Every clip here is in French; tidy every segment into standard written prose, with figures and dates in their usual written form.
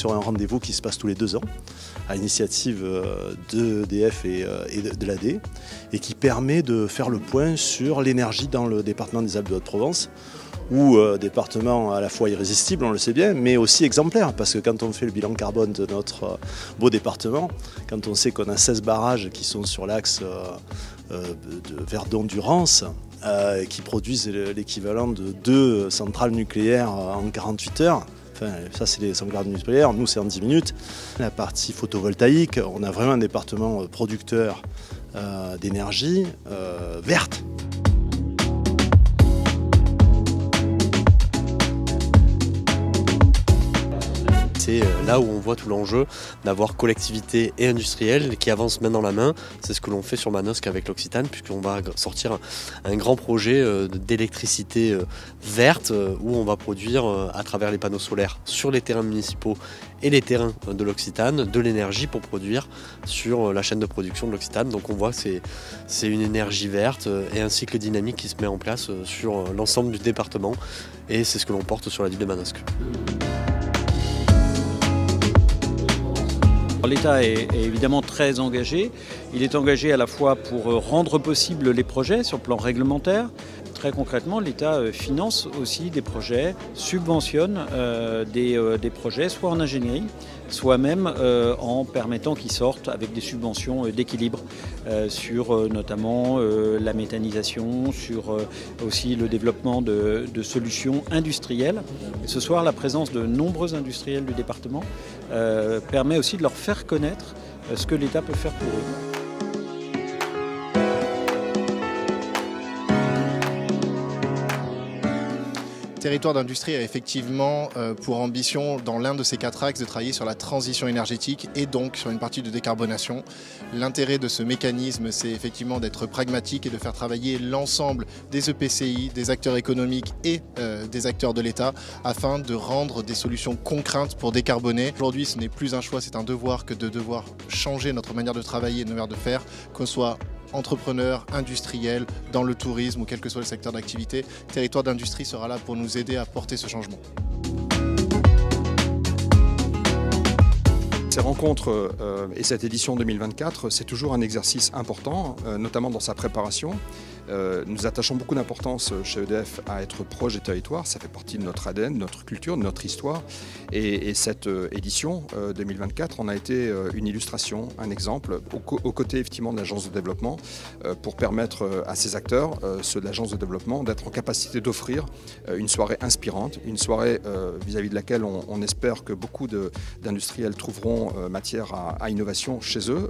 sur un rendez-vous qui se passe tous les 2 ans, à l'initiative d'EDF et de l'AD, et qui permet de faire le point sur l'énergie dans le département des Alpes-de-Haute-Provence, ou département à la fois irrésistible, on le sait bien, mais aussi exemplaire, parce que quand on fait le bilan carbone de notre beau département, quand on sait qu'on a 16 barrages qui sont sur l'axe de Verdon-Durance, qui produisent l'équivalent de 2 centrales nucléaires en 48 heures, enfin ça c'est les centrales nucléaires, nous c'est en 10 minutes. La partie photovoltaïque, on a vraiment un département producteur d'énergie verte. C'est là où on voit tout l'enjeu d'avoir collectivité et industriel qui avancent main dans la main. C'est ce que l'on fait sur Manosque avec l'Occitane, puisqu'on va sortir un grand projet d'électricité verte où on va produire à travers les panneaux solaires sur les terrains municipaux et les terrains de l'Occitane de l'énergie pour produire sur la chaîne de production de l'Occitane. Donc on voit que c'est une énergie verte et un cycle dynamique qui se met en place sur l'ensemble du département, et c'est ce que l'on porte sur la ville de Manosque. L'État est évidemment très engagé. Il est engagé à la fois pour rendre possible les projets sur le plan réglementaire. Très concrètement, l'État finance aussi des projets, subventionne des projets, soit en ingénierie, soit même en permettant qu'ils sortent avec des subventions d'équilibre sur notamment la méthanisation, sur aussi le développement de solutions industrielles. Et ce soir, la présence de nombreux industriels du département permet aussi de leur faire connaître ce que l'État peut faire pour eux. Territoire d'industrie a effectivement pour ambition, dans l'un de ces 4 axes, de travailler sur la transition énergétique et donc sur une partie de décarbonation. L'intérêt de ce mécanisme, c'est effectivement d'être pragmatique et de faire travailler l'ensemble des EPCI, des acteurs économiques et des acteurs de l'État afin de rendre des solutions concrètes pour décarboner. Aujourd'hui, ce n'est plus un choix, c'est un devoir que de devoir changer notre manière de travailler et notre manière de faire, qu'on soit entrepreneurs, industriels, dans le tourisme ou quel que soit le secteur d'activité. Territoire d'industrie sera là pour nous aider à porter ce changement. Ces rencontres et cette édition 2024, c'est toujours un exercice important, notamment dans sa préparation. Nous attachons beaucoup d'importance chez EDF à être proche des territoires, ça fait partie de notre ADN, de notre culture, de notre histoire. Et cette édition 2024 en a été une illustration, un exemple, aux côtés effectivement de l'agence de développement, pour permettre à ces acteurs, ceux de l'agence de développement, d'être en capacité d'offrir une soirée inspirante, une soirée vis-à-vis de laquelle on espère que beaucoup d'industriels trouveront matière à innovation chez eux,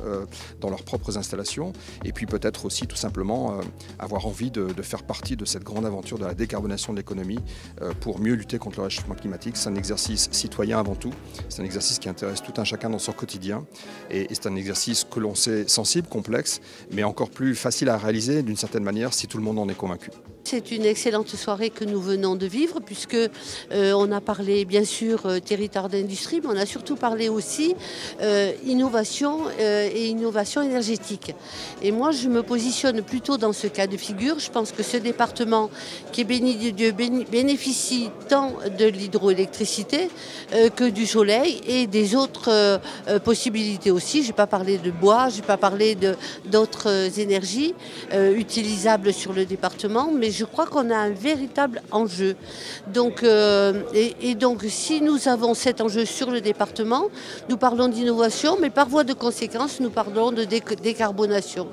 dans leurs propres installations, et puis peut-être aussi tout simplement avoir envie de faire partie de cette grande aventure de la décarbonation de l'économie pour mieux lutter contre le réchauffement climatique. C'est un exercice citoyen avant tout, c'est un exercice qui intéresse tout un chacun dans son quotidien, et c'est un exercice que l'on sait sensible, complexe, mais encore plus facile à réaliser d'une certaine manière si tout le monde en est convaincu. C'est une excellente soirée que nous venons de vivre puisque on a parlé bien sûr territoire d'industrie, mais on a surtout parlé aussi innovation et innovation énergétique. Et moi je me positionne plutôt dans ce cas de figure. Je pense que ce département qui est béni de Dieu bénéficie tant de l'hydroélectricité que du soleil et des autres possibilités aussi. Je n'ai pas parlé de bois, je n'ai pas parlé d'autres énergies utilisables sur le département, mais je crois qu'on a un véritable enjeu. Donc, donc, si nous avons cet enjeu sur le département, nous parlons d'innovation, mais par voie de conséquence, nous parlons de décarbonation.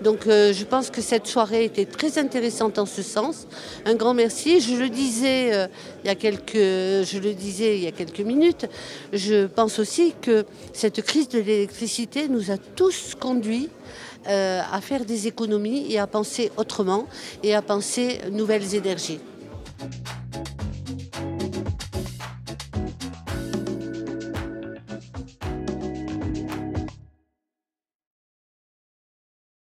Donc, je pense que cette soirée était très intéressante en ce sens. Un grand merci. Je le disais il y a quelques minutes. Je pense aussi que cette crise de l'électricité nous a tous conduits à faire des économies et à penser autrement et à penser nouvelles énergies.